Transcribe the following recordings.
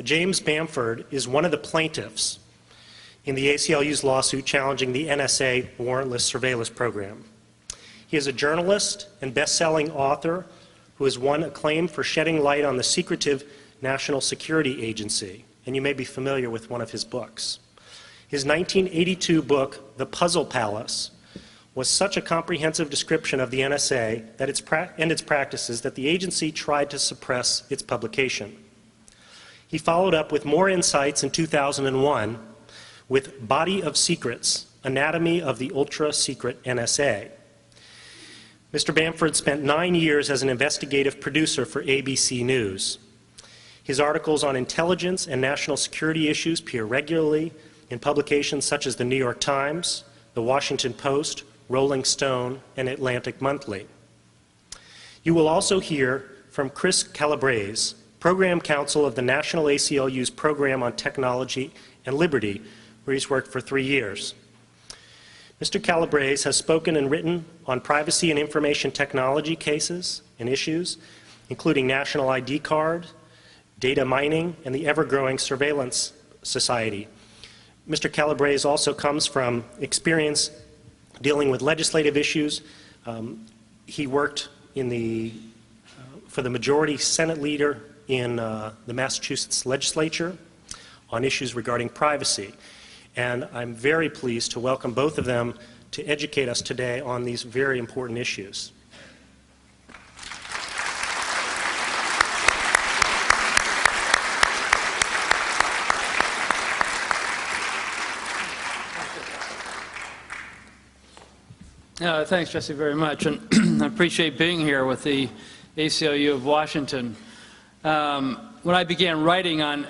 James Bamford is one of the plaintiffs in the ACLU's lawsuit challenging the NSA warrantless surveillance program. He is a journalist and best-selling author who has won acclaim for shedding light on the secretive National Security Agency, and you may be familiar with one of his books. His 1982 book, The Puzzle Palace, was such a comprehensive description of the NSA and its practices that the agency tried to suppress its publication. He followed up with more insights in 2001 with Body of Secrets, Anatomy of the Ultra-Secret NSA. Mr. Bamford spent 9 years as an investigative producer for ABC News. His articles on intelligence and national security issues appear regularly in publications such as the New York Times, the Washington Post, Rolling Stone, and Atlantic Monthly. You will also hear from Chris Calabrese, Program Counsel of the National ACLU's Program on Technology and Liberty, where he's worked for 3 years. Mr. Calabrese has spoken and written on privacy and information technology cases and issues, including national ID card, data mining, and the ever-growing surveillance society. Mr. Calabrese also comes from experience dealing with legislative issues. He worked for the majority Senate leader in the Massachusetts legislature on issues regarding privacy. And I'm very pleased to welcome both of them to educate us today on these very important issues. Thanks, Jesse, very much. And I appreciate being here with the ACLU of Washington. When I began writing on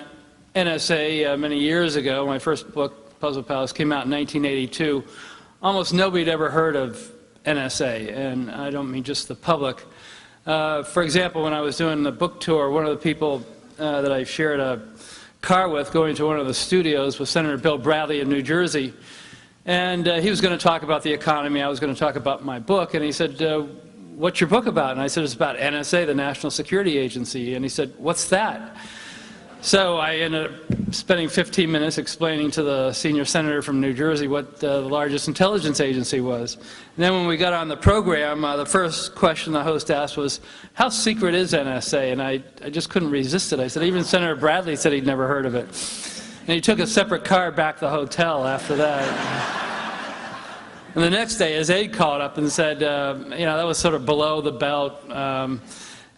NSA many years ago, my first book, Puzzle Palace, came out in 1982. Almost nobody had ever heard of NSA, and I don't mean just the public. For example, when I was doing the book tour, one of the people that I shared a car with going to one of the studios was Senator Bill Bradley of New Jersey. And he was going to talk about the economy, I was going to talk about my book, and he said, what's your book about? And I said, it's about NSA, the National Security Agency. And he said, what's that? So I ended up spending 15 minutes explaining to the senior senator from New Jersey what the largest intelligence agency was. And then when we got on the program, the first question the host asked was, how secret is NSA? And I just couldn't resist it. I said, even Senator Bradley said he'd never heard of it. And he took a separate car back to the hotel after that. And the next day, his aide called up and said, you know, that was sort of below the belt. And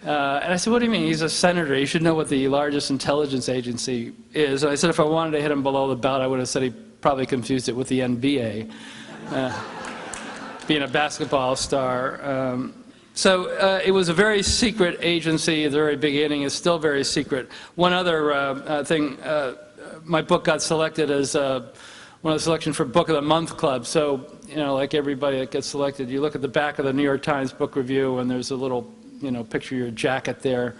I said, what do you mean? He's a senator. He should know what the largest intelligence agency is. And I said, if I wanted to hit him below the belt, I would have said he probably confused it with the NBA, being a basketball star. So it was a very secret agency at the very beginning. It's still very secret. One other thing, my book got selected as one of the selection for Book of the Month Club. So, you know, like everybody that gets selected, you look at the back of the New York Times book review, and there's a little, you know, picture of your jacket there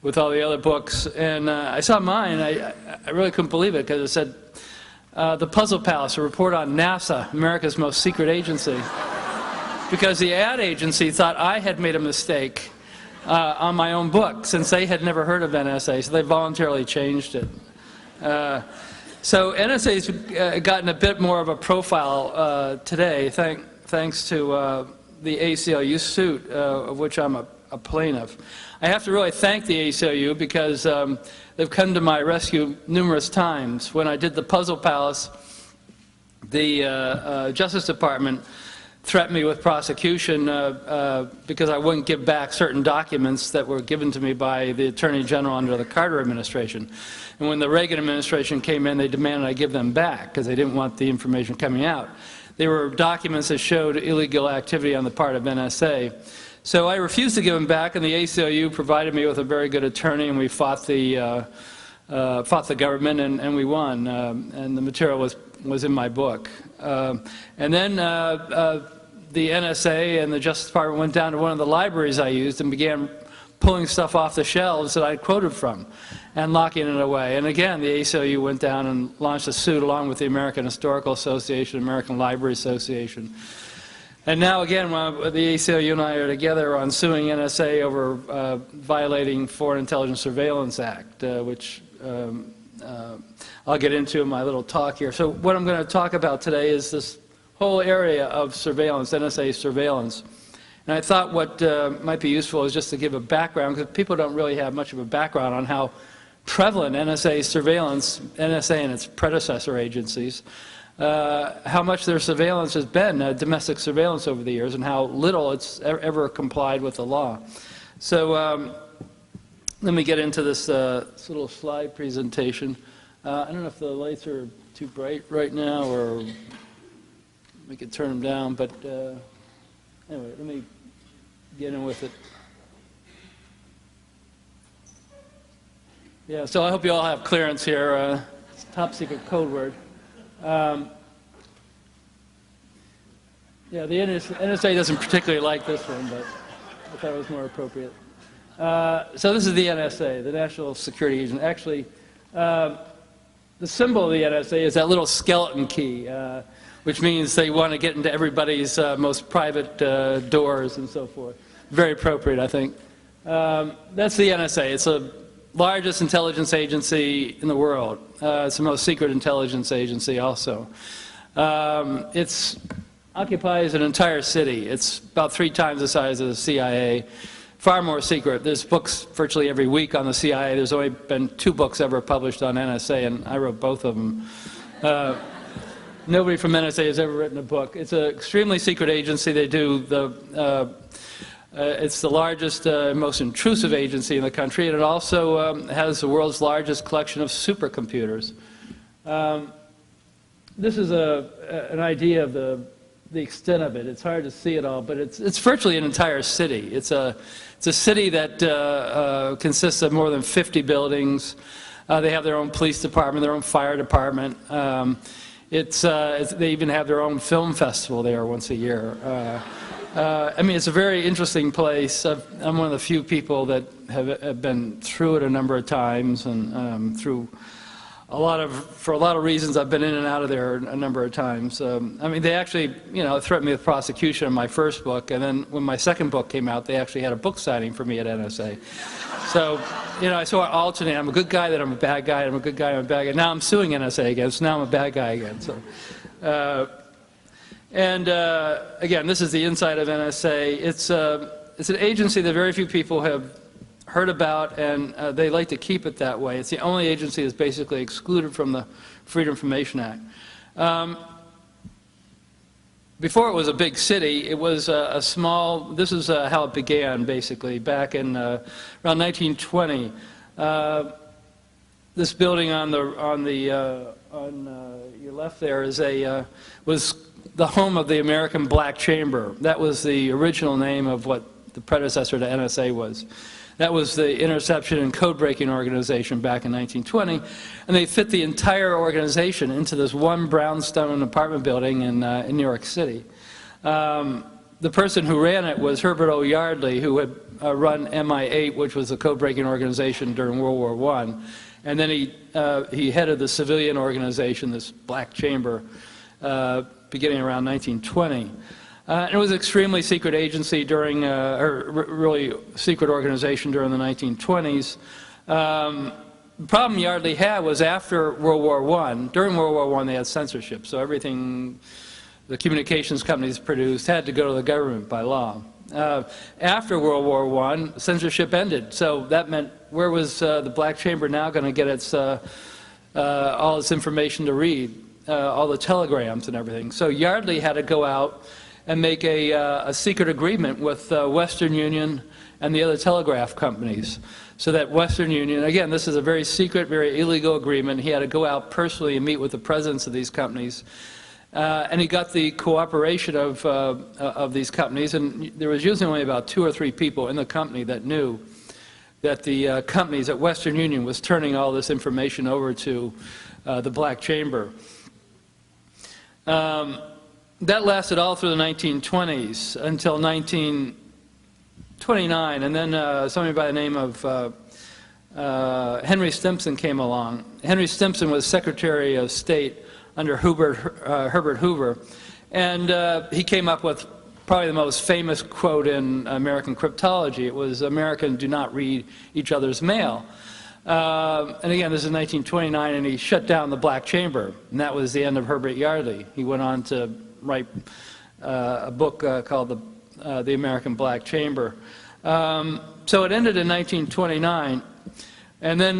with all the other books. And I saw mine, and I really couldn't believe it, because it said, The Puzzle Palace, a report on NASA, America's most secret agency. Because the ad agency thought I had made a mistake on my own book, since they had never heard of NSA, so they voluntarily changed it. So NSA's gotten a bit more of a profile today, thanks to the ACLU suit, of which I'm a plaintiff. I have to really thank the ACLU, because they've come to my rescue numerous times. When I did the Puzzle Palace, the Justice Department threatened me with prosecution because I wouldn't give back certain documents that were given to me by the Attorney General under the Carter administration. And when the Reagan administration came in, they demanded I give them back because they didn't want the information coming out. They were documents that showed illegal activity on the part of NSA. So I refused to give them back, and the ACLU provided me with a very good attorney, and we fought the government, and we won. And the material was in my book. And then the NSA and the Justice Department went down to one of the libraries I used and began pulling stuff off the shelves that I quoted from and locking it away. And again, the ACLU went down and launched a suit along with the American Historical Association, American Library Association. And now again, the ACLU and I are together on suing NSA over violating Foreign Intelligence Surveillance Act, which I'll get into in my little talk here. So what I'm going to talk about today is this whole area of surveillance, NSA surveillance. And I thought what might be useful is just to give a background, because people don't really have much of a background on how prevalent NSA surveillance, NSA and its predecessor agencies, how much their surveillance has been, domestic surveillance over the years, and how little it's ever complied with the law. So let me get into this little slide presentation. I don't know if the lights are too bright right now, or we could turn them down, but anyway, let me get in with it. Yeah, so I hope you all have clearance here. It's a top secret code word. Yeah, the NSA doesn't particularly like this one, but I thought it was more appropriate. So this is the NSA, the National Security Agency. Actually, the symbol of the NSA is that little skeleton key, which means they want to get into everybody's most private doors and so forth. Very appropriate, I think. That's the NSA. It's the largest intelligence agency in the world. It's the most secret intelligence agency also. It occupies an entire city. It's about 3 times the size of the CIA. Far more secret. There's books virtually every week on the CIA. There's only been 2 books ever published on NSA, and I wrote both of them. Nobody from NSA has ever written a book. It's an extremely secret agency. They do it's the largest, most intrusive agency in the country, and it also has the world's largest collection of supercomputers. This is an idea of the extent of it. It's hard to see it all, but it's virtually an entire city. It's a city that consists of more than 50 buildings. They have their own police department, their own fire department. They even have their own film festival there once a year. I mean, it's a very interesting place. I'm one of the few people that have been through it a number of times, and for a lot of reasons, I've been in and out of there a number of times. I mean, they actually, threatened me with prosecution on my first book, and then when my second book came out, they actually had a book signing for me at NSA. So, I sort of alternate. I'm a good guy, then I'm a bad guy, I'm a good guy, I'm a bad guy. Now I'm suing NSA again, so now I'm a bad guy again. So. Again, this is the inside of NSA. It's an agency that very few people have heard about, and they like to keep it that way. It's the only agency that's basically excluded from the Freedom of Information Act. Before it was a big city, it was a small, this is how it began, basically, back in around 1920. This building on your left there was the home of the American Black Chamber. That was the original name of what the predecessor to NSA was. That was the interception and code-breaking organization back in 1920, and they fit the entire organization into this one brownstone apartment building in New York City. The person who ran it was Herbert O. Yardley, who had run MI8, which was the code-breaking organization during World War I. And then he headed the civilian organization, this Black Chamber, beginning around 1920. And it was an extremely secret agency during, really secret organization during the 1920s. The problem Yardley had was after World War I, during World War I they had censorship, so everything the communications companies produced had to go to the government by law. After World War I, censorship ended, so that meant where was the Black Chamber now going to get all its information to read, all the telegrams and everything. So Yardley had to go out and make a secret agreement with Western Union and the other telegraph companies, so that Western Union, again, this is a very secret, very illegal agreement. He had to go out personally and meet with the presidents of these companies. And he got the cooperation of these companies, and there was usually only about 2 or 3 people in the company that knew that the companies at Western Union was turning all this information over to the Black Chamber. That lasted all through the 1920s until 1929, and then somebody by the name of Henry Stimson came along. Henry Stimson was Secretary of State under Herbert Hoover, and he came up with probably the most famous quote in American cryptology. It was, "Americans do not read each other's mail." And again, this is 1929, and he shut down the Black Chamber, and that was the end of Herbert Yardley. He went on to write a book called The American Black Chamber. So it ended in 1929, and then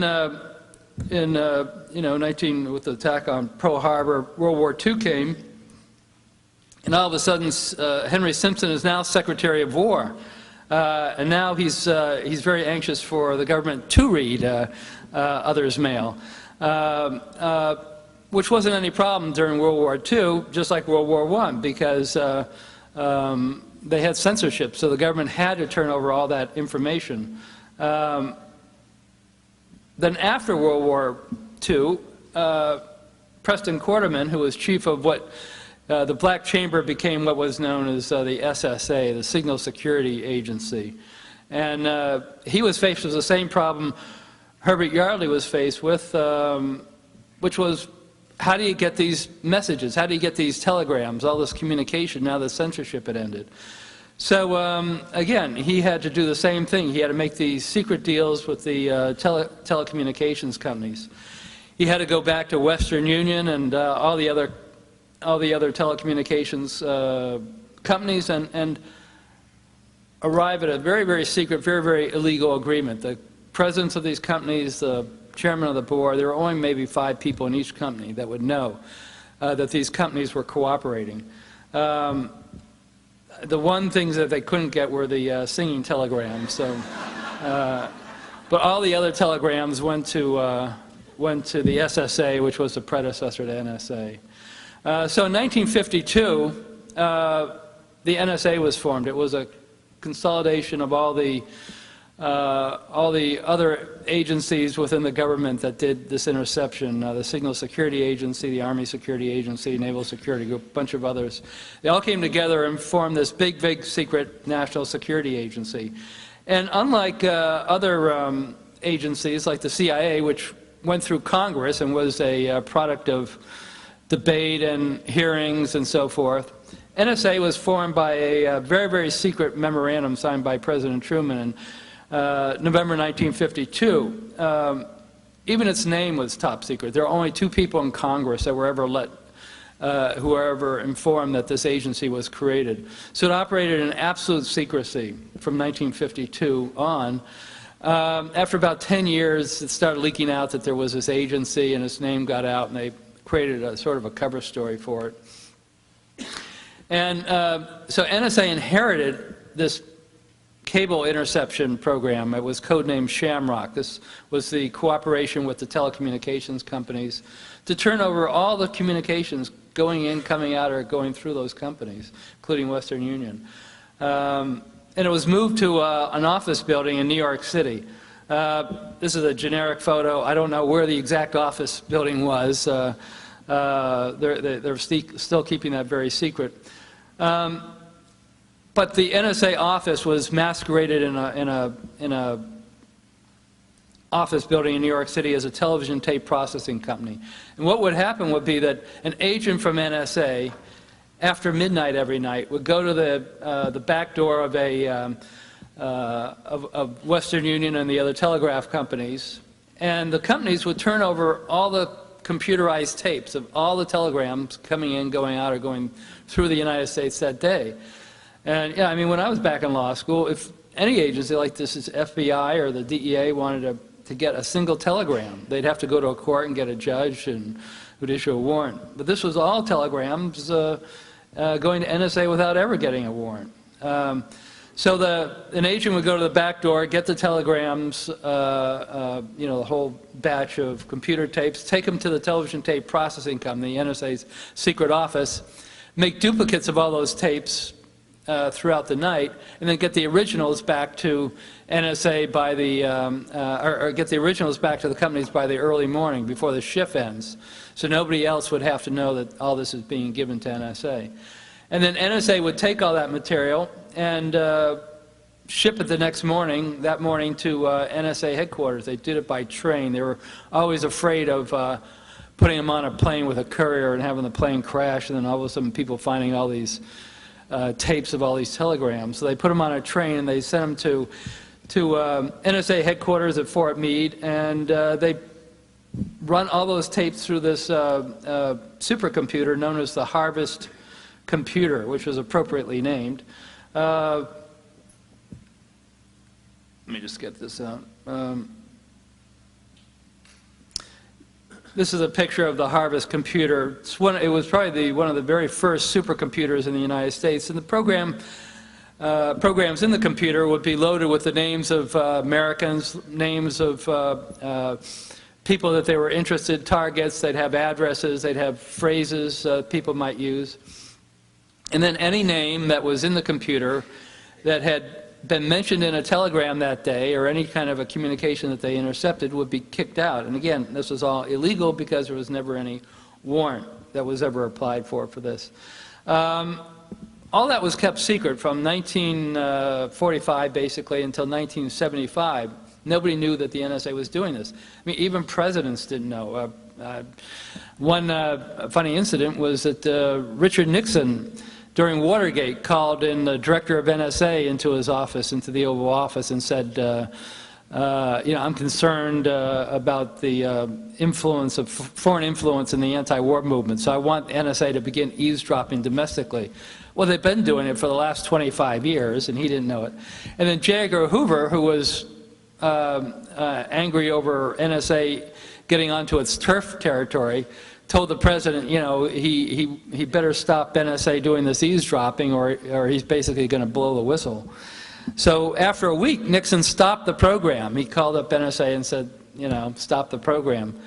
with the attack on Pearl Harbor, World War II came, and all of a sudden Henry Simpson is now Secretary of War. And now he's very anxious for the government to read others' mail, which wasn't any problem during World War II, just like World War I, because they had censorship, so the government had to turn over all that information. Then after World War II, Preston Quarterman, who was chief of what the Black Chamber became what was known as the SSA, the Signal Security Agency. And he was faced with the same problem Herbert Yardley was faced with, which was, how do you get these messages? How do you get these telegrams, all this communication, now that censorship had ended? So again, he had to do the same thing. He had to make these secret deals with the telecommunications companies. He had to go back to Western Union and all the other telecommunications companies and arrive at a very, very secret, very, very illegal agreement. The presidents of these companies, the chairman of the board, there were only maybe 5 people in each company that would know that these companies were cooperating. The one things that they couldn't get were the singing telegrams. So, but all the other telegrams went to the SSA, which was the predecessor to NSA. So in 1952, the NSA was formed. It was a consolidation of all the other agencies within the government that did this interception, the Signal Security Agency, the Army Security Agency, Naval Security Group, a bunch of others. They all came together and formed this big, big secret national security agency. And unlike other agencies like the CIA, which went through Congress and was a product of debate and hearings and so forth, NSA was formed by a very, very secret memorandum signed by President Truman in November 1952. Even its name was top secret. There were only 2 people in Congress that were ever who were ever informed that this agency was created. So it operated in absolute secrecy from 1952 on. After about 10 years, it started leaking out that there was this agency, and its name got out, and they created a sort of a cover story for it. And so NSA inherited this cable interception program. It was codenamed Shamrock. This was the cooperation with the telecommunications companies to turn over all the communications going in, coming out, or going through those companies, including Western Union. And it was moved to an office building in New York City. This is a generic photo. I don't know where the exact office building was. They're still keeping that very secret. But the NSA office was masqueraded in a office building in New York City as a television tape processing company. And what would happen would be that an agent from NSA, after midnight every night, would go to the back door of of Western Union and the other telegraph companies, and the companies would turn over all the computerized tapes of all the telegrams coming in, going out, or going through the United States that day. And yeah, I mean, when I was back in law school, if any agency like this, is FBI or the DEA, wanted to get a single telegram, they'd have to go to a court and get a judge and who'd issue a warrant. But this was all telegrams going to NSA without ever getting a warrant. So an agent would go to the back door, get the telegrams, the whole batch of computer tapes, take them to the television tape processing company, NSA's secret office, make duplicates of all those tapes throughout the night, and then get the originals back to NSA by the, or get the originals back to the companies by the early morning before the shift ends. So nobody else would have to know that all this is being given to NSA. And then NSA would take all that material and ship it the next morning, that morning, to NSA headquarters. They did it by train. They were always afraid of putting them on a plane with a courier and having the plane crash, and then all of a sudden people finding all these tapes of all these telegrams. So they put them on a train and they sent them NSA headquarters at Fort Meade, and they run all those tapes through this supercomputer known as the Harvest computer, which was appropriately named. Let me just get this out. This is a picture of the Harvest computer. It was probably one of the very first supercomputers in the United States, and the programs in the computer would be loaded with the names of Americans, names of people that they were interested, targets. They'd have addresses, they'd have phrases people might use. And then any name that was in the computer that had been mentioned in a telegram that day, or any kind of a communication that they intercepted, would be kicked out. And again, this was all illegal because there was never any warrant that was ever applied for this. All that was kept secret from 1945 basically until 1975. Nobody knew that the NSA was doing this. I mean, even presidents didn't know. One funny incident was that Richard Nixon, during Watergate, called in the director of NSA into his office, into the Oval Office, and said, you know, I'm concerned about the influence of foreign influence in the anti-war movement, so I want NSA to begin eavesdropping domestically. Well, they've been doing it for the last 25 years, and he didn't know it. And then J. Edgar Hoover, who was angry over NSA getting onto its turf territory, told the president, you know, he better stop NSA doing this eavesdropping, or he's basically going to blow the whistle. So after a week, Nixon stopped the program. He called up NSA and said, you know, stop the program.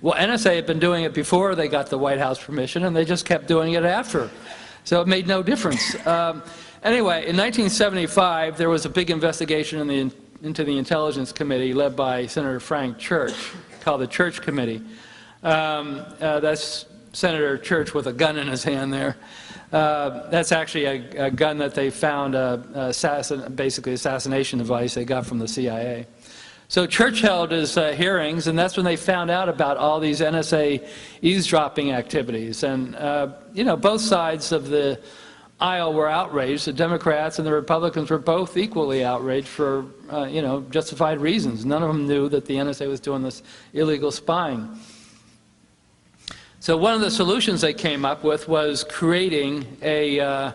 Well, NSA had been doing it before they got the White House permission, and they just kept doing it after. So it made no difference. Anyway, in 1975, there was a big investigation into the Intelligence Committee led by Senator Frank Church, called the Church Committee. That's Senator Church with a gun in his hand there. That's actually a gun that they found, basically assassination device they got from the CIA. So Church held his hearings, and that's when they found out about all these NSA eavesdropping activities. And, you know, both sides of the aisle were outraged. The Democrats and the Republicans were both equally outraged for, you know, justified reasons. None of them knew that the NSA was doing this illegal spying. So one of the solutions they came up with was creating a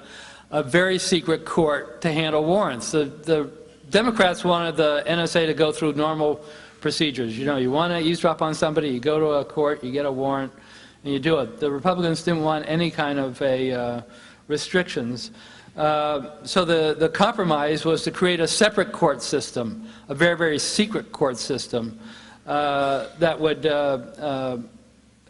very secret court to handle warrants. The Democrats wanted the NSA to go through normal procedures. You know, you want to eavesdrop on somebody, you go to a court, you get a warrant, and you do it. The Republicans didn't want any kind of restrictions. So the compromise was to create a separate court system, a very, very secret court system that would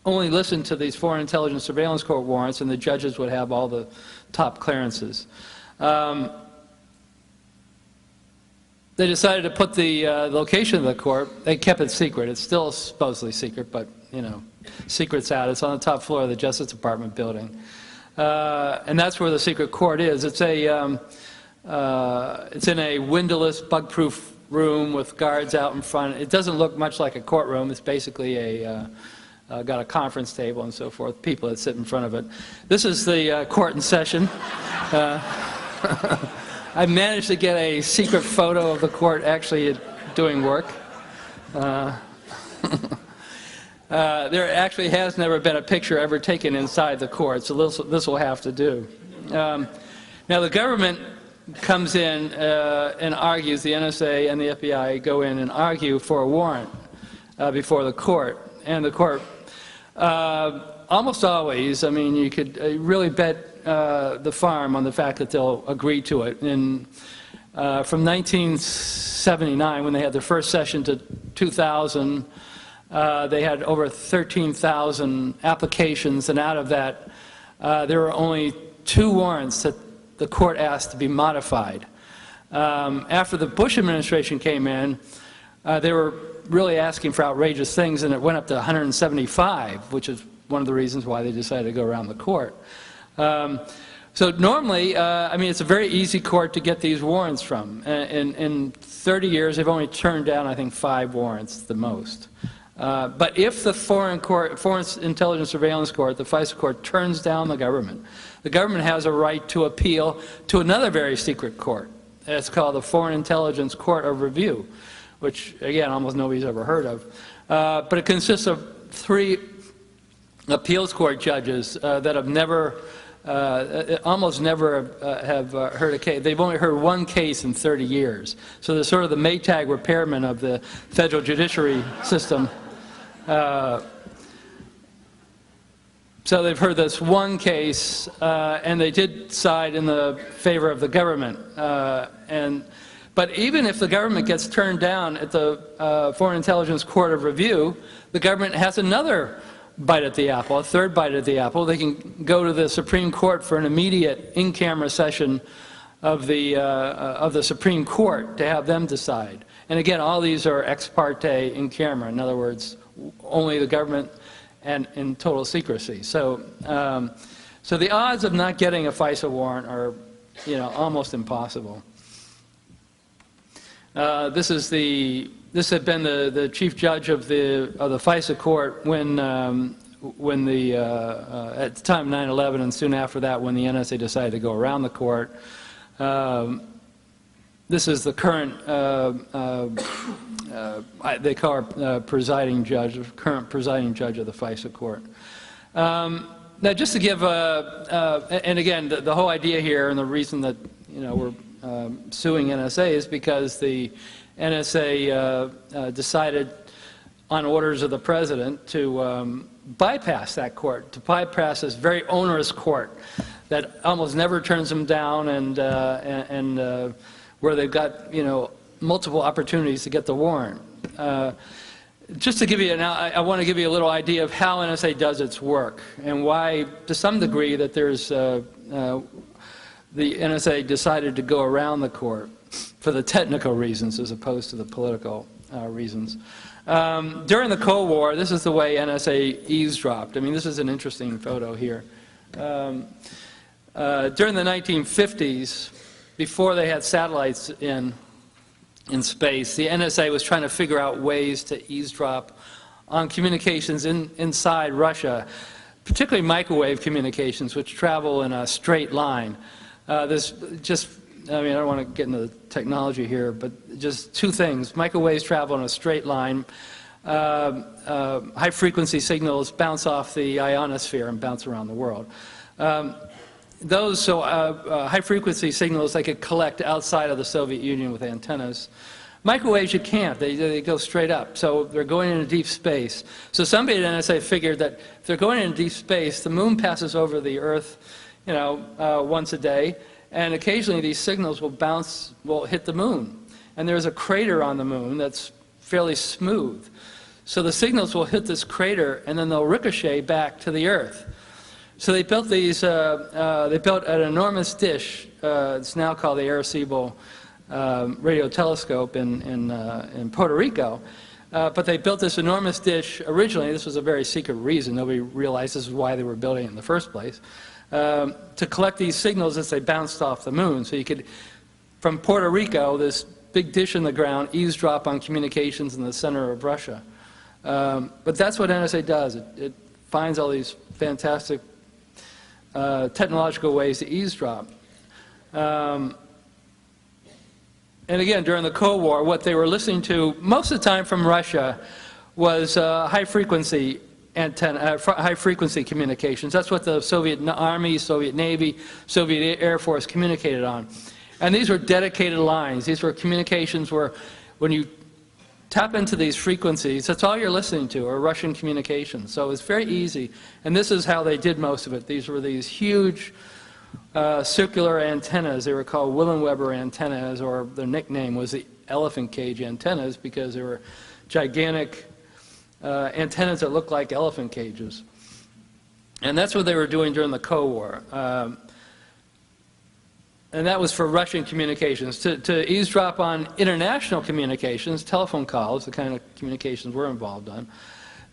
only listen to these foreign intelligence surveillance court warrants, and the judges would have all the top clearances. They decided to put the location of the court. They kept it secret. It's still supposedly secret, but, you know, secret's out. It's on the top floor of the Justice Department building. And that's where the secret court is. It's in a windowless, bug-proof room with guards out in front. It doesn't look much like a courtroom. It's basically got a conference table and so forth, people that sit in front of it. This is the court in session. I managed to get a secret photo of the court actually doing work. There actually has never been a picture ever taken inside the court, so this will have to do. Now the government comes in and argues, the NSA and the FBI go in and argue for a warrant before the court. And the court, almost always, I mean, you could really bet the farm on the fact that they'll agree to it. And from 1979, when they had their first session, to 2000, they had over 13,000 applications, and out of that, there were only 2 warrants that the court asked to be modified. After the Bush administration came in, they were really asking for outrageous things, and it went up to 175, which is one of the reasons why they decided to go around the court. So normally, I mean, it's a very easy court to get these warrants from. In 30 years, they've only turned down, I think, 5 warrants, the most. But if the Foreign Intelligence Surveillance Court, the FISA court, turns down the government has a right to appeal to another very secret court. It's called the Foreign Intelligence Court of Review, which, again, almost nobody's ever heard of. But it consists of 3 appeals court judges that have never, almost never have heard a case. They've only heard 1 case in 30 years. So they're sort of the Maytag repairmen of the federal judiciary system. So they've heard this 1 case, and they did side in the favor of the government. But even if the government gets turned down at the Foreign Intelligence Court of Review, the government has another bite at the apple, a 3rd bite at the apple. They can go to the Supreme Court for an immediate in-camera session of the Supreme Court to have them decide. And again, all these are ex parte in camera. In other words, only the government and in total secrecy. So, so the odds of not getting a FISA warrant are, almost impossible. This had been the chief judge of the FISA court when at the time 9/11 and soon after that when the NSA decided to go around the court. This is the current, they call her presiding judge, current presiding judge of the FISA court. Now, just to give, and again, the whole idea here and the reason that we're suing NSA is because the NSA decided, on orders of the president, to bypass that court, to bypass this very onerous court that almost never turns them down, and where they've got multiple opportunities to get the warrant. Just to give you I want to give you a little idea of how NSA does its work and why, to some degree, that there's the NSA decided to go around the court for the technical reasons as opposed to the political reasons. During the Cold War, this is the way NSA eavesdropped. I mean, this is an interesting photo here. During the 1950s, before they had satellites in space, the NSA was trying to figure out ways to eavesdrop on communications inside Russia, particularly microwave communications, which travel in a straight line. There's just, I mean, I don't want to get into the technology here, but just 2 things. Microwaves travel in a straight line. High-frequency signals bounce off the ionosphere and bounce around the world. Those high-frequency signals they could collect outside of the Soviet Union with antennas. Microwaves you can't. They go straight up. So they're going into deep space. So somebody at NSA figured that if they're going into deep space, the moon passes over the Earth, once a day, and occasionally these signals will hit the moon. And there's a crater on the moon that's fairly smooth. So the signals will hit this crater, and then they'll ricochet back to the Earth. So they built these. They built an enormous dish. It's now called the Arecibo radio telescope in Puerto Rico. But they built this enormous dish. Originally, this was a very secret reason. Nobody realized this is why they were building it in the first place. To collect these signals as they bounced off the moon. So you could, from Puerto Rico, this big dish in the ground, eavesdrop on communications in the center of Russia. But that's what NSA does. It finds all these fantastic technological ways to eavesdrop. And again, during the Cold War, what they were listening to most of the time from Russia was high-frequency high-frequency communications. That's what the Soviet Army, Soviet Navy, Soviet Air Force communicated on. And these were dedicated lines. These were communications where when you tap into these frequencies, that's all you're listening to, are Russian communications. So it's very easy. And this is how they did most of it. These were these huge circular antennas. They were called Willenweber antennas, or their nickname was the elephant cage antennas because they were gigantic antennas that looked like elephant cages. And that's what they were doing during the Cold War. And that was for Russian communications. To eavesdrop on international communications, telephone calls, the kind of communications we're involved on,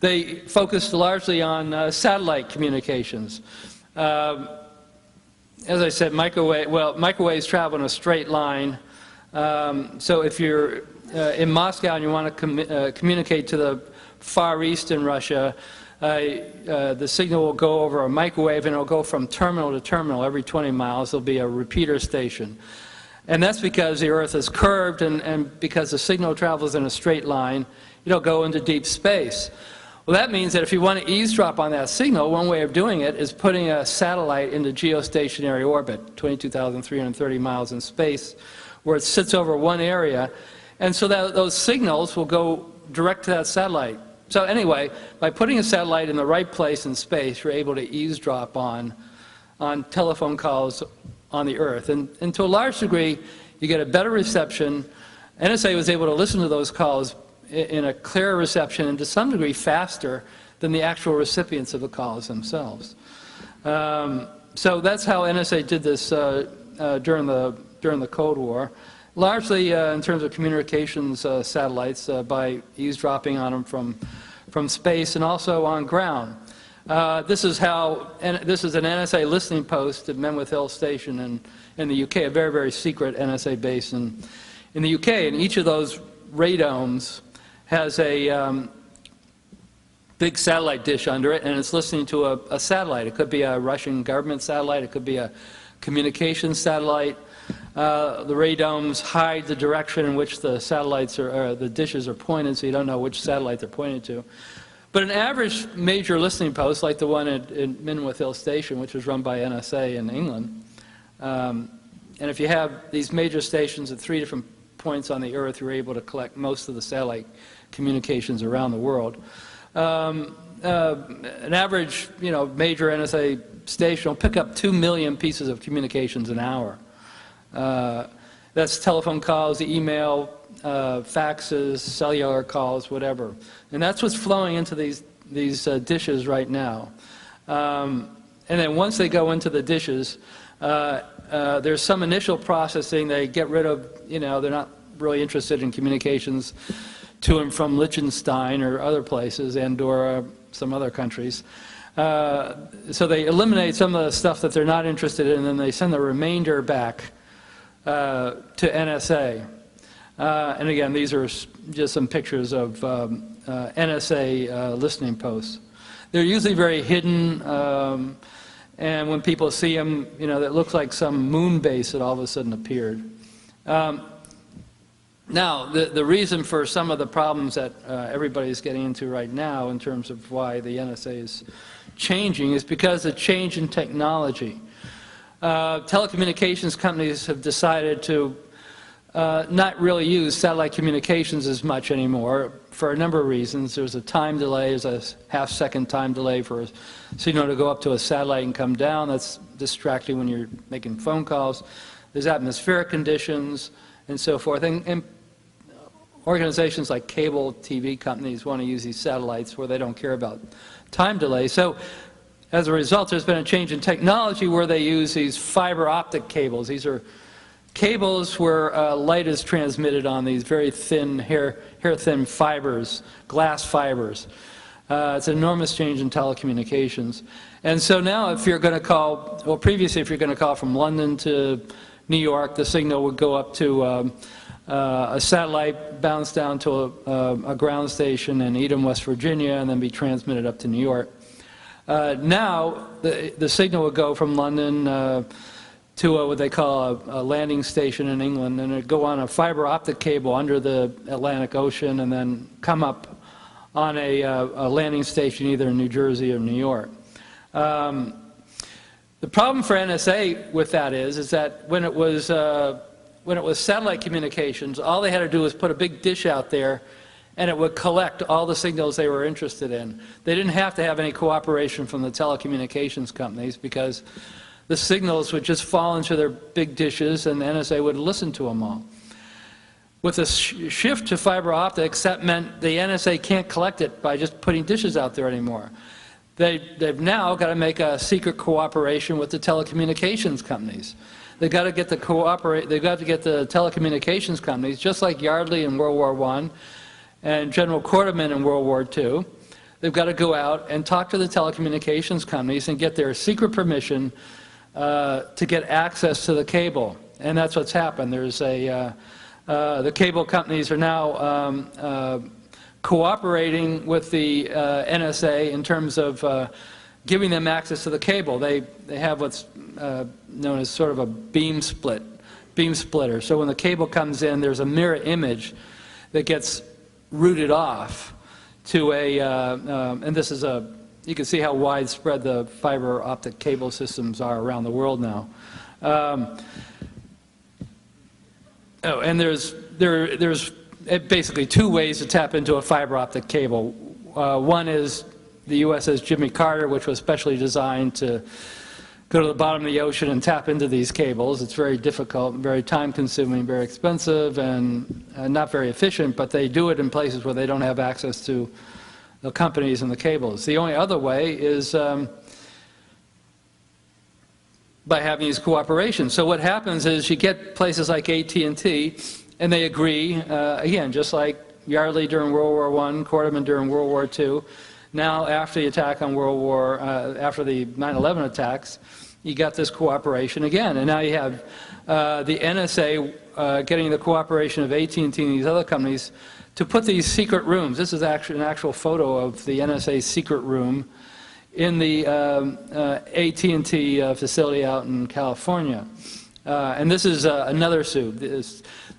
they focused largely on satellite communications. As I said, microwaves travel in a straight line. So if you're in Moscow and you want to communicate to the Far East in Russia, the signal will go over a microwave and it'll go from terminal to terminal every 20 miles. There'll be a repeater station. And that's because the Earth is curved, and because the signal travels in a straight line, you don't go into deep space. Well, that means that if you want to eavesdrop on that signal, one way of doing it is putting a satellite into geostationary orbit, 22,330 miles in space, where it sits over one area, and so that those signals will go direct to that satellite. So anyway, by putting a satellite in the right place in space, you're able to eavesdrop on telephone calls on the Earth. And to a large degree, you get a better reception. NSA was able to listen to those calls in a clearer reception and to some degree faster than the actual recipients of the calls themselves. So that's how NSA did this during the Cold War, largely in terms of communications satellites by eavesdropping on them from space and also on ground. This is an NSA listening post at Menwith Hill Station in the UK, a very, very secret NSA base in the UK. And each of those radomes has a big satellite dish under it, and it's listening to a satellite. It could be a Russian government satellite. It could be a communications satellite. The radomes hide the direction in which the satellites or the dishes are pointed, so you don't know which satellite they're pointed to. But an average major listening post, like the one at Menwith Hill Station, which was run by NSA in England, and if you have these major stations at 3 different points on the Earth, you're able to collect most of the satellite communications around the world. An average, major NSA station will pick up 2 million pieces of communications an hour. That's telephone calls, email, faxes, cellular calls, whatever. And that's what's flowing into these dishes right now. And then once they go into the dishes, there's some initial processing. They get rid of, they're not really interested in communications to and from Liechtenstein or other places, Andorra, some other countries. So they eliminate some of the stuff that they're not interested in, and then they send the remainder back to NSA. And again, these are just some pictures of NSA listening posts. They're usually very hidden, and when people see them, it looks like some moon base that all of a sudden appeared. Now, the reason for some of the problems that everybody's getting into right now in terms of why the NSA is changing is because of change in technology. Telecommunications companies have decided to not really use satellite communications as much anymore for a number of reasons. There's a time delay, there's a half-second time delay for a signal to go up to a satellite and come down. That's distracting when you're making phone calls. There's atmospheric conditions and so forth. And organizations like cable TV companies want to use these satellites where they don't care about time delay. So as a result, there's been a change in technology where they use these fiber optic cables. These are cables where light is transmitted on these very thin, hair-thin fibers, glass fibers. It's an enormous change in telecommunications. And so now if you're going to call, well, previously if you're going to call from London to New York, the signal would go up to a satellite, bounce down to a ground station in Edam, West Virginia, and then be transmitted up to New York. Now the signal would go from London to what they call a landing station in England, and it'd go on a fiber optic cable under the Atlantic Ocean and then come up on a landing station either in New Jersey or New York. The problem for NSA with that is that when it was satellite communications, all they had to do was put a big dish out there and it would collect all the signals they were interested in. They didn't have to have any cooperation from the telecommunications companies because the signals would just fall into their big dishes and the NSA would listen to them all. With the shift to fiber optics, that meant the NSA can't collect it by just putting dishes out there anymore. They've now got to make a secret cooperation with the telecommunications companies. They've got to get the telecommunications companies, just like Yardley in World War I and General Quarterman in World War II. They've got to go out and talk to the telecommunications companies and get their secret permission to get access to the cable. And that's what's happened. There's the cable companies are now cooperating with the NSA in terms of giving them access to the cable. They have what's known as sort of a beam split beam splitter. So when the cable comes in, there's a mirror image that gets routed off to a, and this is a, you can see how widespread the fiber optic cable systems are around the world now. Oh, and there's basically two ways to tap into a fiber optic cable. One is the USS Jimmy Carter, which was specially designed to go to the bottom of the ocean and tap into these cables. It's very difficult, very time-consuming, very expensive, and not very efficient, but they do it in places where they don't have access to the companies and the cables. The only other way is by having these cooperations. So what happens is you get places like AT&T, and they agree, again, just like Yardley during World War I, Quarterman during World War II. Now, after the attack on after the 9/11 attacks, you got this cooperation again, and now you have the NSA getting the cooperation of AT&T and these other companies to put these secret rooms. This is actually an actual photo of the NSA secret room in the AT&T facility out in California. And this is another suit.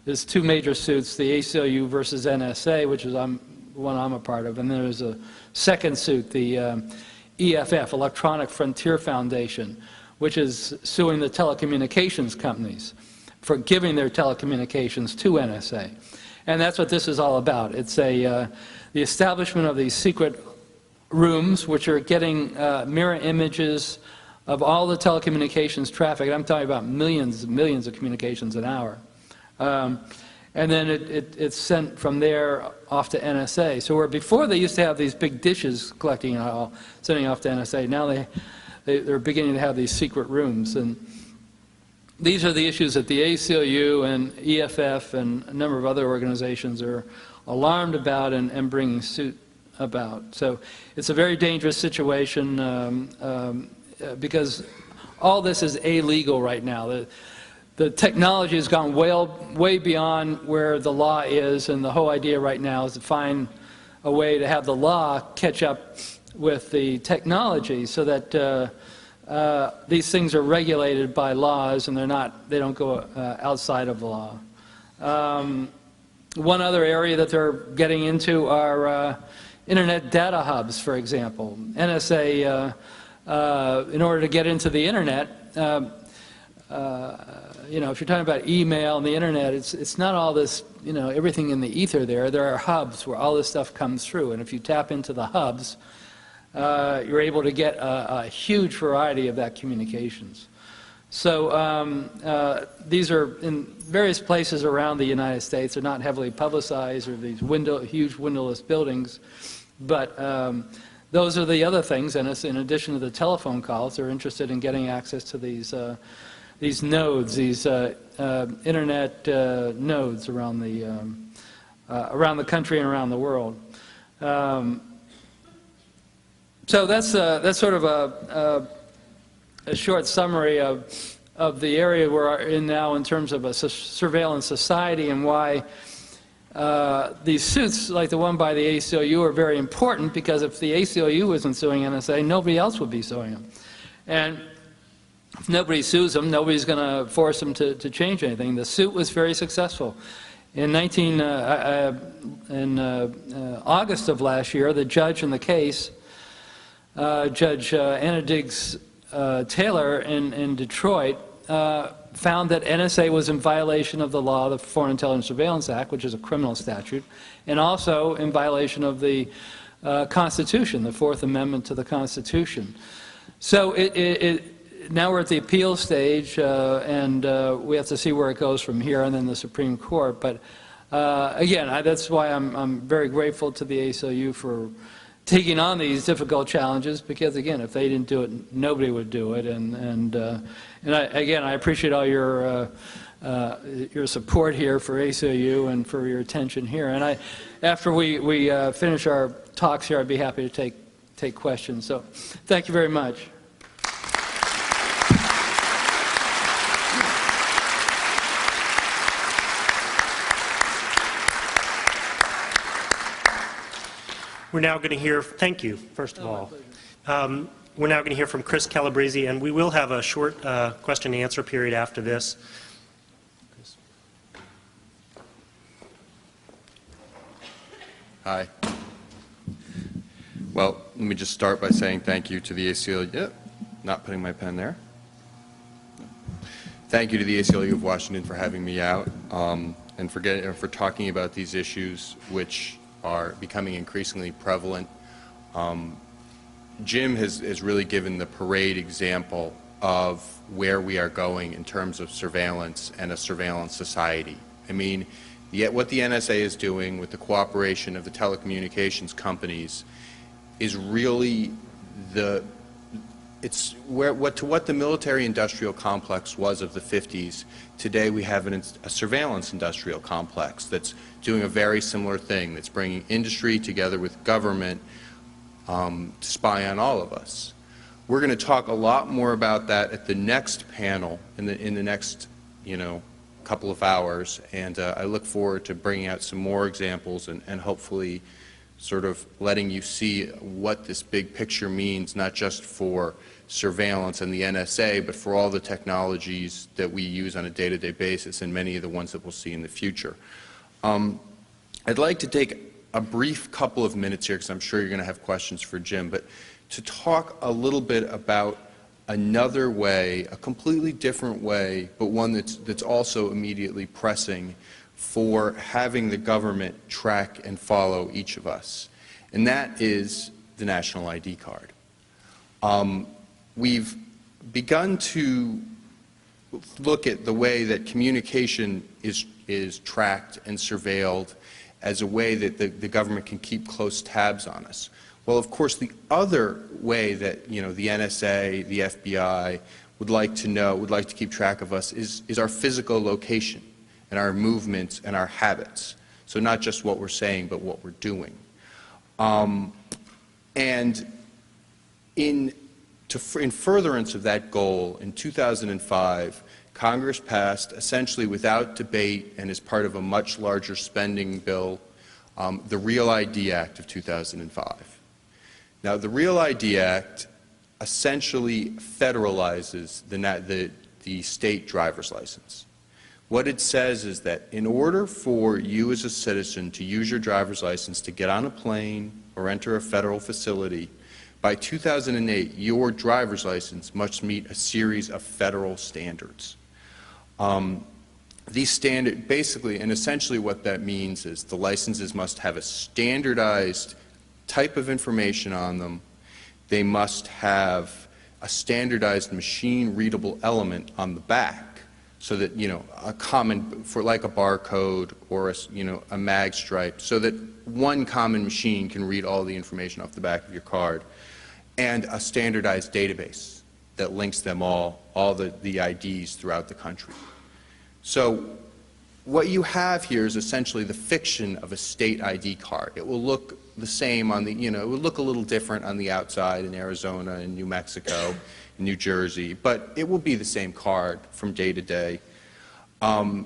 There's two major suits, the ACLU versus NSA, which is the one I'm a part of, and then there's a second suit, the EFF, Electronic Frontier Foundation, which is suing the telecommunications companies for giving their telecommunications to NSA. And that's what this is all about. It's the establishment of these secret rooms, which are getting mirror images of all the telecommunications traffic. I'm talking about millions and millions of communications an hour. And then it's sent from there off to NSA. So where before they used to have these big dishes collecting it all, sending off to NSA, now they're beginning to have these secret rooms. And these are the issues that the ACLU and EFF and a number of other organizations are alarmed about and bringing suit about. So it's a very dangerous situation because all this is illegal right now. The technology has gone way beyond where the law is, and the whole idea right now is to find a way to have the law catch up with the technology so that these things are regulated by laws and they don't go outside of the law. One other area that they're getting into are internet data hubs, for example. NSA, in order to get into the internet, you know, if you're talking about email and the internet, it's not all this, you know, everything in the ether there. There are hubs where all this stuff comes through, and if you tap into the hubs, you're able to get a huge variety of that communications. So these are in various places around the United States. They're not heavily publicized, or these huge windowless buildings, but those are the other things, and it's in addition to the telephone calls, they're interested in getting access to these nodes, these internet nodes around the country and around the world. So that's sort of a short summary of the area we're in now in terms of a surveillance society, and why these suits, like the one by the ACLU, are very important, because if the ACLU isn't suing NSA, nobody else would be suing them. And if nobody sues them, nobody's going to force them to change anything. The suit was very successful. In August of last year, the judge in the case, Judge Anna Diggs Taylor in Detroit, found that NSA was in violation of the law, the Foreign Intelligence Surveillance Act, which is a criminal statute, and also in violation of the Constitution, the Fourth Amendment to the Constitution. So now we're at the appeal stage, and we have to see where it goes from here, and then the Supreme Court. But again, that's why I'm very grateful to the ACLU for taking on these difficult challenges, because again, if they didn't do it, nobody would do it. And again, I appreciate all your support here for ACLU and for your attention here. And after we finish our talks here, I'd be happy to take questions. So thank you very much. We're now going to hear, thank you, first of all. We're now going to hear from Chris Calabrese, and we will have a short question and answer period after this. Hi. Well, let me just start by saying thank you to the ACLU. Yep, not putting my pen there. Thank you to the ACLU of Washington for having me out and for talking about these issues which are becoming increasingly prevalent. Jim has really given the parade example of where we are going in terms of surveillance and a surveillance society. I mean, what the NSA is doing with the cooperation of the telecommunications companies is really what the military-industrial complex was of the 50s. Today we have a surveillance industrial complex that's doing a very similar thing, that's bringing industry together with government to spy on all of us. We're going to talk a lot more about that at the next panel in the next, couple of hours, and I look forward to bringing out some more examples and hopefully sort of letting you see what this big picture means, not just for surveillance and the NSA, but for all the technologies that we use on a day-to-day basis and many of the ones that we'll see in the future. I'd like to take a brief couple of minutes here, because I'm sure you're going to have questions for Jim, but to talk a little bit about another way, a completely different way, but one that's also immediately pressing for having the government track and follow each of us, and that is the national ID card. We've begun to look at the way that communication is tracked and surveilled as a way that the government can keep close tabs on us. Well, of course, the other way that the NSA, the FBI would like to keep track of us is our physical location and our movements and our habits. So not just what we're saying, but what we're doing. And in furtherance of that goal, in 2005, Congress passed, essentially without debate and as part of a much larger spending bill, the Real ID Act of 2005. Now, the Real ID Act essentially federalizes the state driver's license. What it says is that in order for you as a citizen to use your driver's license to get on a plane or enter a federal facility, by 2008, your driver's license must meet a series of federal standards. These standards, basically and essentially what that means is the licenses must have a standardized type of information on them. They must have a standardized machine-readable element on the back, so that, a common, for like a barcode or a mag stripe, so that one common machine can read all the information off the back of your card, and a standardized database that links them all the IDs throughout the country. So what you have here is essentially the fiction of a state ID card. It will look the same on the, it will look a little different on the outside in Arizona and New Mexico and New Jersey, but it will be the same card from day to day. And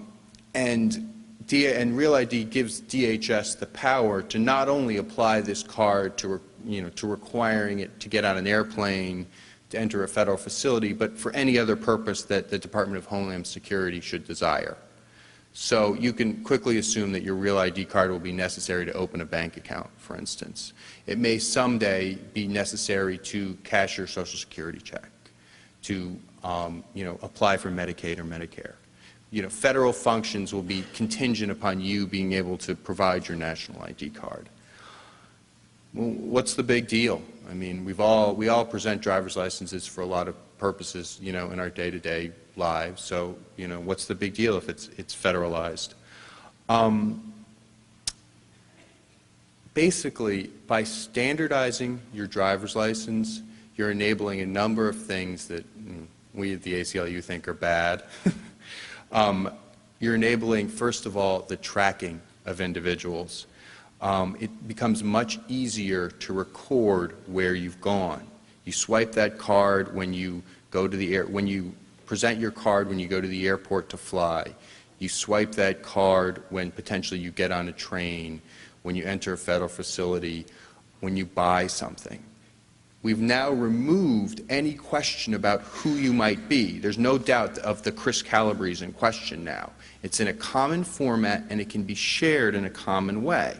Real ID gives DHS the power to not only apply this card to requiring it to get on an airplane, to enter a federal facility, but for any other purpose that the Department of Homeland Security should desire. So you can quickly assume that your Real ID card will be necessary to open a bank account, for instance. It may someday be necessary to cash your Social Security check, to apply for Medicaid or Medicare. Federal functions will be contingent upon you being able to provide your national ID card. Well, what's the big deal? I mean, we all present driver's licenses for a lot of purposes, in our day-to-day lives. So, what's the big deal if it's federalized? Basically, by standardizing your driver's license, you're enabling a number of things that we at the ACLU think are bad. You're enabling, first of all, the tracking of individuals. It becomes much easier to record where you've gone. You swipe that card when you go to when you present your card when you go to the airport to fly. You swipe that card when potentially you get on a train, when you enter a federal facility, when you buy something. We've now removed any question about who you might be. There's no doubt of the Chris Calabrese in question now. It's in a common format and it can be shared in a common way.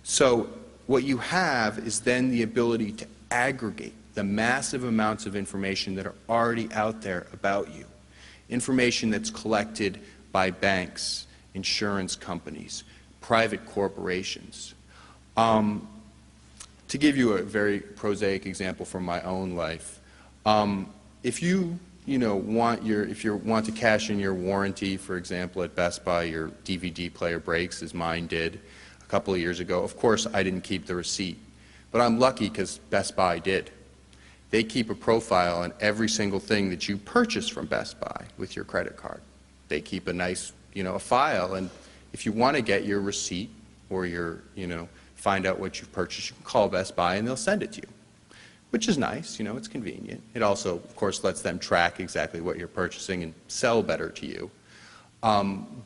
So what you have is then the ability to aggregate the massive amounts of information that are already out there about you. Information that's collected by banks, insurance companies, private corporations. To give you a very prosaic example from my own life, if you want to cash in your warranty, for example, at Best Buy, your DVD player breaks, as mine did a couple of years ago. Of course, I didn't keep the receipt, but I'm lucky because Best Buy did. They keep a profile on every single thing that you purchase from Best Buy with your credit card. They keep a nice, a file, and if you want to get your receipt or your, find out what you've purchased, you can call Best Buy and they'll send it to you, which is nice, it's convenient. It also, of course, lets them track exactly what you're purchasing and sell better to you.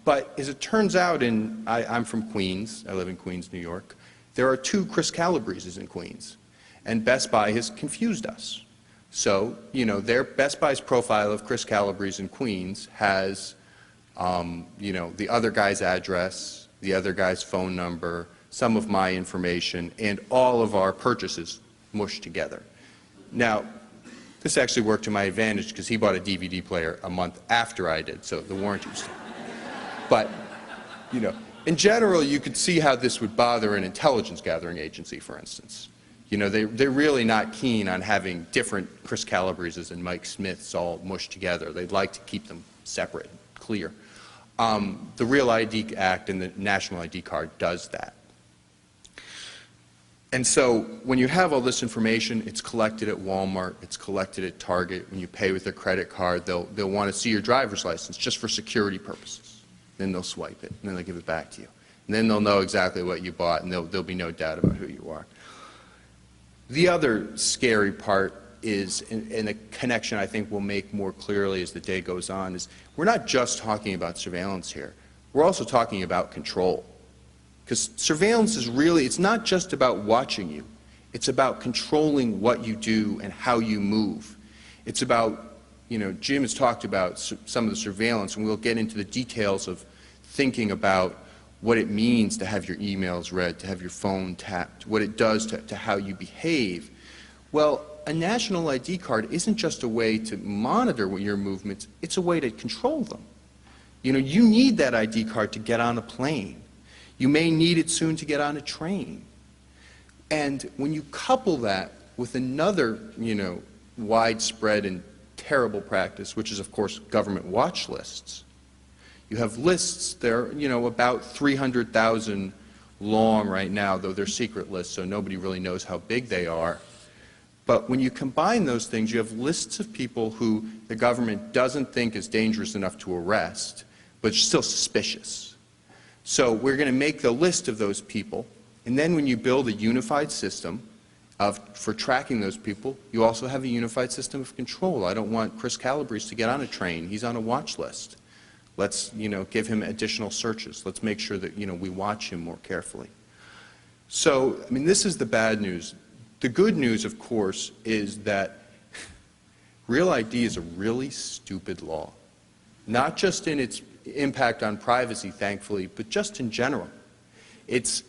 But as it turns out, I'm from Queens, I live in Queens, New York, there are 2 Chris Calabreses in Queens, and Best Buy has confused us. So, their Best Buy's profile of Chris Calabrese in Queens has, the other guy's address, the other guy's phone number, some of my information, and all of our purchases mushed together. Now, this actually worked to my advantage because he bought a DVD player a month after I did, so the warranty was still. But, in general, you could see how this would bother an intelligence gathering agency, for instance. They're really not keen on having different Chris Calabreses and Mike Smiths all mushed together. They'd like to keep them separate, clear. The Real ID Act and the National ID card does that. And so when you have all this information, it's collected at Walmart, it's collected at Target. When you pay with a credit card, they'll want to see your driver's license just for security purposes. Then they'll swipe it, and then they'll give it back to you. And then they'll know exactly what you bought, and there'll be no doubt about who you are. The other scary part is, and the connection I think will make more clearly as the day goes on, is we're not just talking about surveillance here. We're also talking about control. Because surveillance is really, it's not just about watching you. It's about controlling what you do and how you move. It's about, Jim has talked about some of the surveillance, and we'll get into the details of thinking about what it means to have your emails read, to have your phone tapped, what it does to how you behave. Well, a national ID card isn't just a way to monitor your movements, it's a way to control them. You need that ID card to get on a plane. You may need it soon to get on a train. And when you couple that with another, widespread and terrible practice, which is, of course, government watch lists. You have lists, they're, about 300,000 long right now, though they're secret lists, so nobody really knows how big they are. But when you combine those things, you have lists of people who the government doesn't think is dangerous enough to arrest, but still suspicious. So we're going to make the list of those people, and then when you build a unified system for tracking those people, you also have a unified system of control. I don't want Chris Calabrese to get on a train. He's on a watch list. Let's, give him additional searches. Let's make sure that, we watch him more carefully. So, this is the bad news. The good news, of course, is that Real ID is a really stupid law, not just in its impact on privacy, thankfully, but just in general. It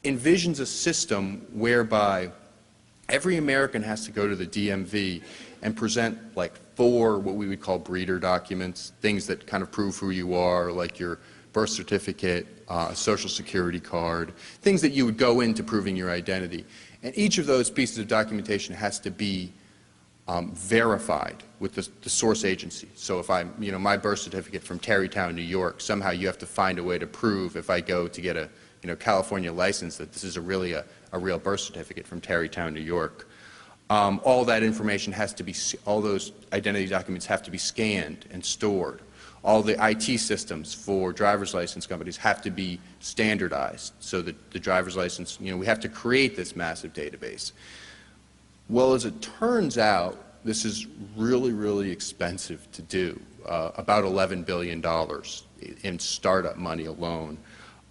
envisions a system whereby every American has to go to the DMV and present like 4 what we would call breeder documents, things that kind of prove who you are, like your birth certificate, a social security card, things that you would go into proving your identity. And each of those pieces of documentation has to be verified with the source agency. So if I'm, my birth certificate from Tarrytown, New York, somehow you have to find a way to prove if I go to get a, California license that this is really a real birth certificate from Tarrytown, New York. All that information has to be, all those identity documents have to be scanned and stored. All the IT systems for driver's license companies have to be standardized so that the driver's license, we have to create this massive database. Well, as it turns out, this is really, really expensive to do, about $11 billion in startup money alone.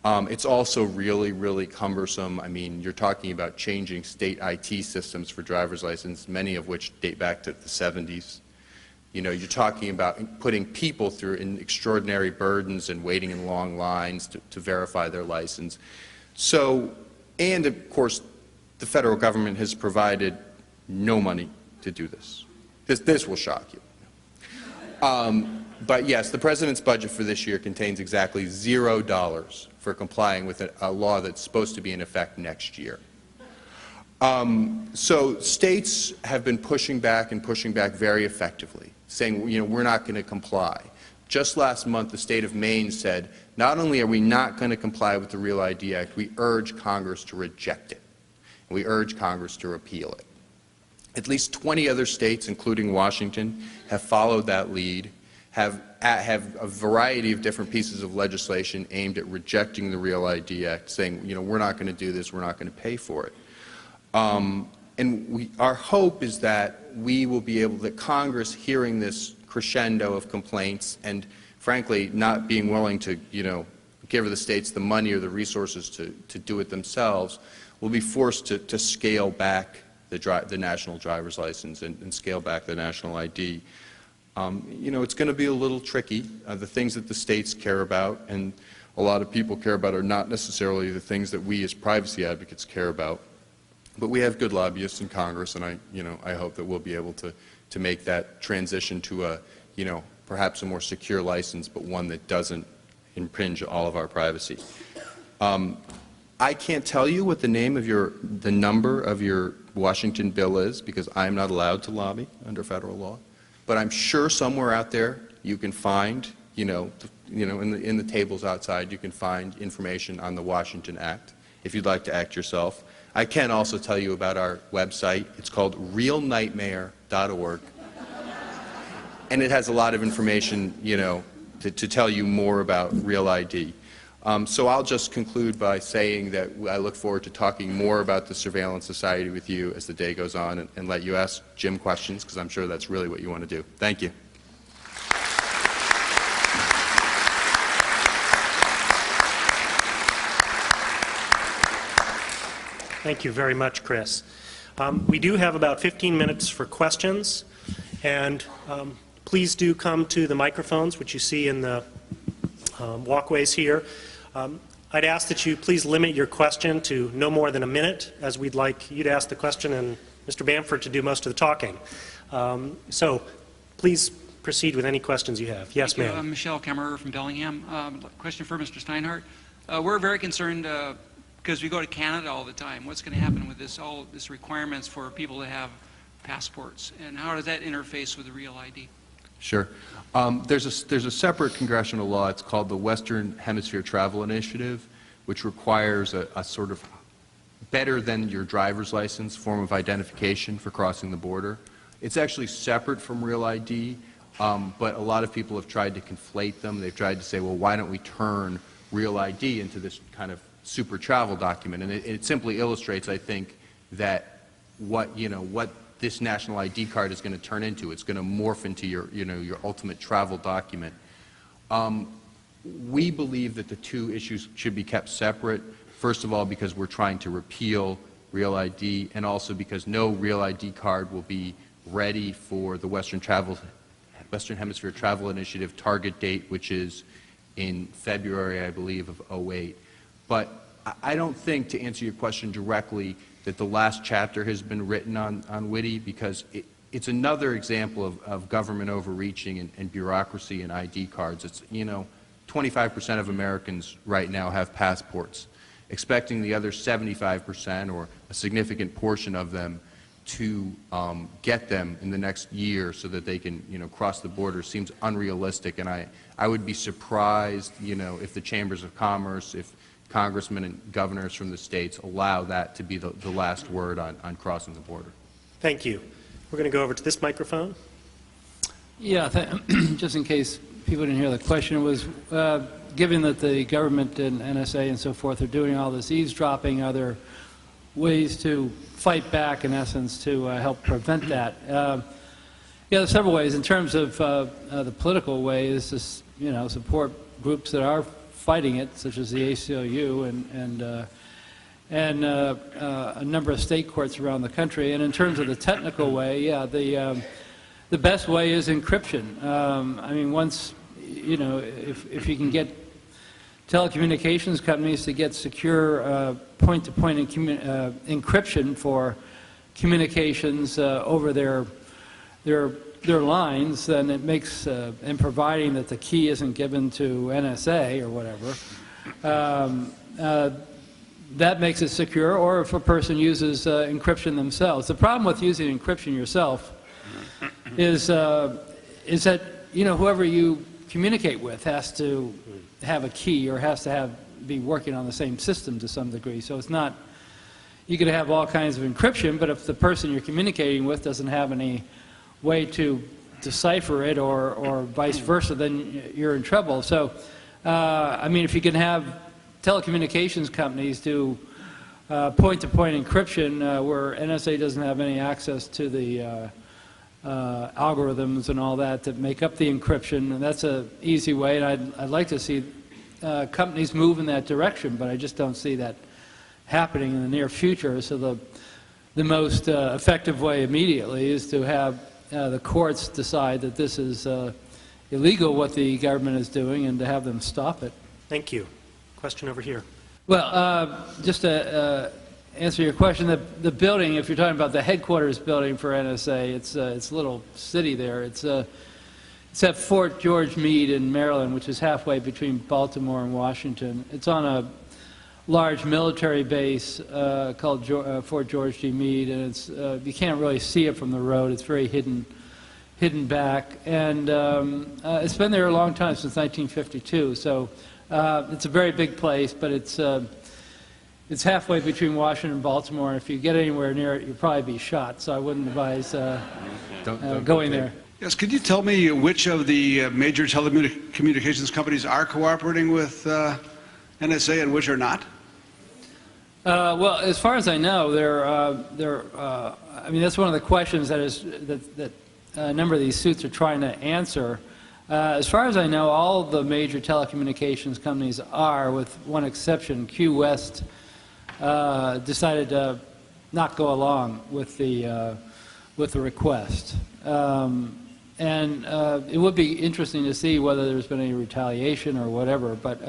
It's also really, really cumbersome. You're talking about changing state IT systems for driver's license, many of which date back to the 70s. You're talking about putting people through extraordinary burdens and waiting in long lines to verify their license. So And, of course, the federal government has provided no money to do this. This will shock you. But yes, the President's budget for this year contains exactly $0 for complying with a law that's supposed to be in effect next year. So states have been pushing back very effectively, saying, you know, we're not going to comply. Just last month, the state of Maine said, not only are we not going to comply with the Real ID Act, we urge Congress to reject it. And we urge Congress to repeal it. At least 20 other states, including Washington, have followed that lead, have a variety of different pieces of legislation aimed at rejecting the Real ID Act, saying, you know, we're not going to do this, we're not going to pay for it. And our hope is that we will be able, that Congress, hearing this crescendo of complaints and, frankly, not being willing to, you know, give the states the money or the resources to do it themselves, will be forced to scale back the national driver's license and scale back the national ID. You know, it's going to be a little tricky. The things that the states care about and a lot of people care about are not necessarily the things that we as privacy advocates care about. But we have good lobbyists in Congress, and I hope that we'll be able to make that transition to a, you know, perhaps a more secure license, but one that doesn't impinge all of our privacy. I can't tell you what the name of the number of your Washington bill is, because I'm not allowed to lobby under federal law. But I'm sure somewhere out there you can find, in the tables outside, you can find information on the Washington Act, if you'd like to act yourself. I can also tell you about our website. It's called realnightmare.org. And it has a lot of information, to tell you more about Real ID. So I'll just conclude by saying that I look forward to talking more about the Surveillance Society with you as the day goes on, and let you ask Jim questions, because I'm sure that's really what you want to do. Thank you. Thank you very much, Chris. We do have about 15 minutes for questions, and please do come to the microphones, which you see in the walkways here. I'd ask that you please limit your question to no more than a minute, as we'd like you to ask the question and Mr. Bamford to do most of the talking. So please proceed with any questions you have. Yes, ma'am. I'm Michelle Kemmerer from Bellingham. Question for Mr. Steinhardt. We're very concerned because we go to Canada all the time. What's going to happen with all this requirements for people to have passports, and how does that interface with the Real ID? Sure. There's a separate congressional law. It's called the Western Hemisphere Travel Initiative, which requires a sort of better than your driver's license form of identification for crossing the border. It's actually separate from Real ID, but a lot of people have tried to conflate them. They've tried to say, well, why don't we turn Real ID into this kind of super travel document? And it simply illustrates, I think, that what this national ID card is going to turn into. It's going to morph into your ultimate travel document. We believe that the two issues should be kept separate. First of all, because we're trying to repeal Real ID, and also because no Real ID card will be ready for the Western Hemisphere Travel Initiative target date, which is in February, I believe, of '08. But I don't think, to answer your question directly, that the last chapter has been written on WITI, because it's another example of government overreaching and bureaucracy and ID cards. It's, 25% of Americans right now have passports. Expecting the other 75% or a significant portion of them to get them in the next year so that they can, cross the border seems unrealistic. And I would be surprised, if the chambers of commerce, if congressmen and governors from the states allow that to be the last word on crossing the border. Thank you. We're going to go over to this microphone. Yeah, just in case people didn't hear the question, was given that the government and NSA and so forth are doing all this eavesdropping, are there ways to fight back, in essence, to help prevent that? Yeah, there's several ways. In terms of the political way, is to support groups that are fighting it, such as the ACLU and a number of state courts around the country. And in terms of the technical way, yeah, the best way is encryption. I mean, once, if you can get telecommunications companies to get secure point-to-point encryption for communications over their lines, then it makes, and providing that the key isn't given to NSA or whatever, that makes it secure, or if a person uses encryption themselves. The problem with using encryption yourself is that, you know, whoever you communicate with has to have a key or has to be working on the same system to some degree. So it's not, you could have all kinds of encryption, but if the person you're communicating with doesn't have any way to decipher it or vice versa, then you're in trouble. So, I mean, if you can have telecommunications companies do point-to-point encryption where NSA doesn't have any access to the algorithms and all that make up the encryption, and that's an easy way, and I'd like to see companies move in that direction, but I just don't see that happening in the near future. So the most effective way immediately is to have the courts decide that this is illegal, what the government is doing, and to have them stop it. Thank you. Question over here. Well, just to answer your question, the building, if you're talking about the headquarters building for NSA, it's a little city there. It's at Fort George Meade in Maryland, which is halfway between Baltimore and Washington. It's on a large military base called Fort George G. Meade, and it's you can't really see it from the road. It's very hidden back, and it's been there a long time, since 1952. So it's a very big place, but it's halfway between Washington and Baltimore, and if you get anywhere near it, you'll probably be shot. So I wouldn't advise going there. Yes, could you tell me which of the major telecommunications companies are cooperating with NSA and which are not? Well, as far as I know, I mean, that's one of the questions that a number of these suits are trying to answer. As far as I know, all the major telecommunications companies are, with one exception. Q West decided to not go along with the request. And it would be interesting to see whether there's been any retaliation or whatever. But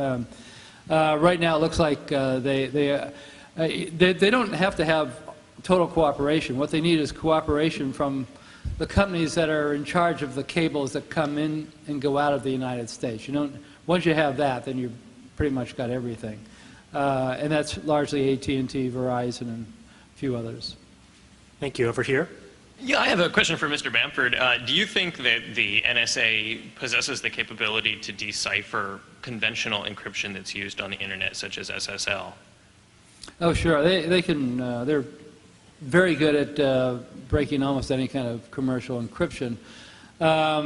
right now, it looks like they don't have to have total cooperation. What they need is cooperation from the companies that are in charge of the cables that come in and go out of the United States. You don't, once you have that, then you've pretty much got everything. And that's largely AT&T, Verizon, and a few others. Thank you. Over here. Yeah, I have a question for Mr. Bamford. Do you think that the NSA possesses the capability to decipher conventional encryption that's used on the internet, such as SSL? Oh, sure. They can. They're very good at breaking almost any kind of commercial encryption. I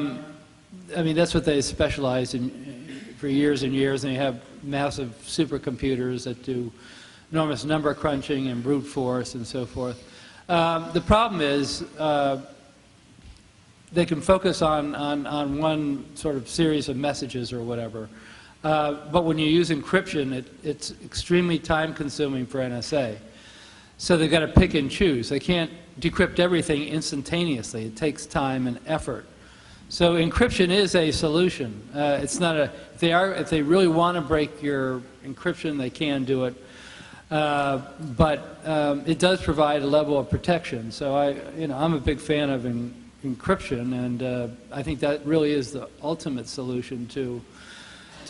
mean, that's what they specialized in for years and years, and they have massive supercomputers that do enormous number crunching and brute force and so forth. The problem is they can focus on one sort of series of messages or whatever. But when you use encryption, it's extremely time-consuming for NSA. So they've got to pick and choose. They can't decrypt everything instantaneously. It takes time and effort. So encryption is a solution. It's not a. If they really want to break your encryption, they can do it. But it does provide a level of protection. So I'm a big fan of encryption, and I think that really is the ultimate solution to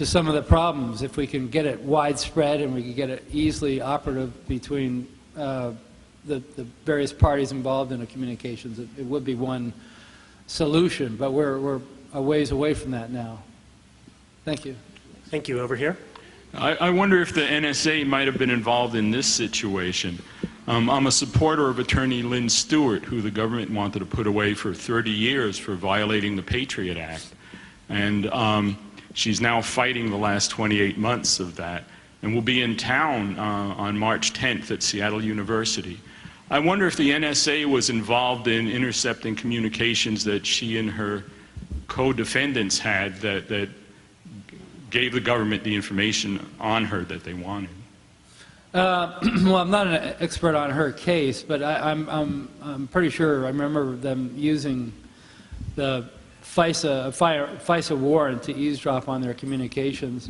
some of the problems. If we can get it widespread and we can get it easily operative between the various parties involved in the communications, it would be one solution. But we're a ways away from that now. Thank you. Thank you. Over here. I wonder if the NSA might have been involved in this situation. I'm a supporter of Attorney Lynn Stewart, who the government wanted to put away for 30 years for violating the Patriot Act. And she's now fighting the last 28 months of that, and will be in town on March 10th at Seattle University. I wonder if the NSA was involved in intercepting communications that she and her co-defendants had that gave the government the information on her that they wanted. Well, I'm not an expert on her case, but I'm pretty sure I remember them using the FISA warrant to eavesdrop on their communications.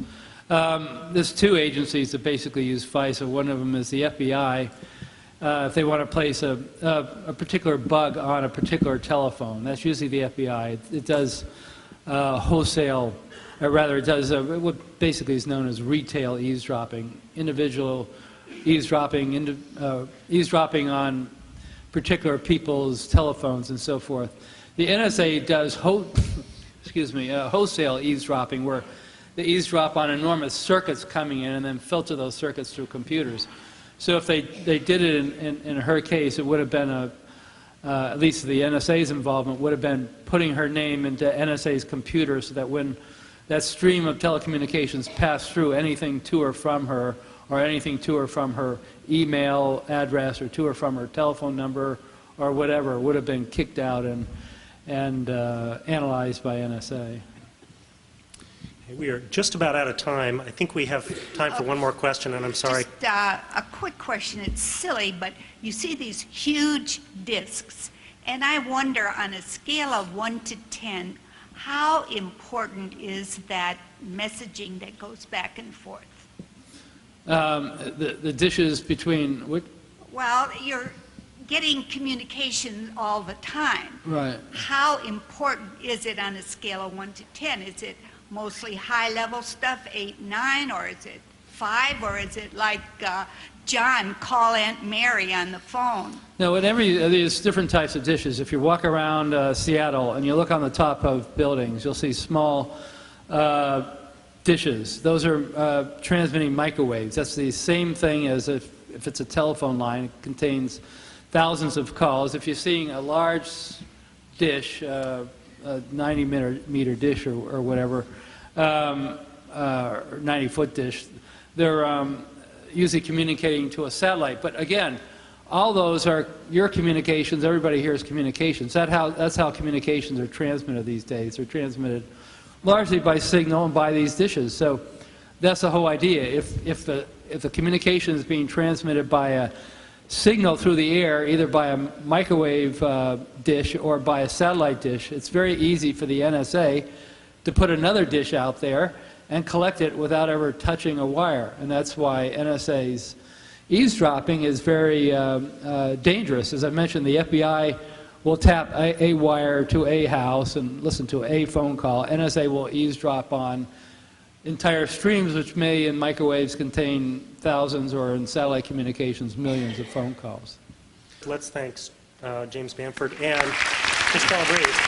There's two agencies that basically use FISA. One of them is the FBI. If they want to place a particular bug on a particular telephone, that's usually the FBI. It does wholesale, or rather it does what basically is known as retail eavesdropping, individual eavesdropping, eavesdropping on particular people's telephones and so forth. The NSA does wholesale eavesdropping, where they eavesdrop on enormous circuits coming in and then filter those circuits through computers. So if they did it in her case, it would have been at least the NSA's involvement would have been putting her name into NSA's computer, so that when that stream of telecommunications passed through, anything to or from her, or anything to or from her email address, or to or from her telephone number, or whatever, would have been kicked out and analyzed by NSA. We are just about out of time. I think we have time for one more question, and I'm sorry. Just a quick question. It's silly, but you see these huge discs, and I wonder, on a scale of 1 to 10, how important is that messaging that goes back and forth? The dishes between what? Well, you're getting communication all the time. Right. How important is it on a scale of 1 to 10? Is it mostly high-level stuff, 8, 9, or is it 5, or is it like John, call Aunt Mary on the phone? No, whenever there's different types of dishes. If you walk around Seattle and you look on the top of buildings, you'll see small dishes. Those are transmitting microwaves. That's the same thing as if it's a telephone line. It contains thousands of calls. If you're seeing a large dish, a 90-meter dish or whatever, or 90-foot dish, they're usually communicating to a satellite. But again, all those are your communications. Everybody hears communications. That's how communications are transmitted these days. They're transmitted largely by signal and by these dishes. So that's the whole idea. If the communication is being transmitted by a signal through the air, either by a microwave dish or by a satellite dish, it's very easy for the NSA to put another dish out there and collect it without ever touching a wire. And that's why NSA's eavesdropping is very dangerous. As I mentioned, the FBI will tap a wire to a house and listen to a phone call. NSA will eavesdrop on entire streams, which may in microwaves contain thousands, or in satellite communications, millions of phone calls. Let's thank James Bamford and Ms. Calabrese.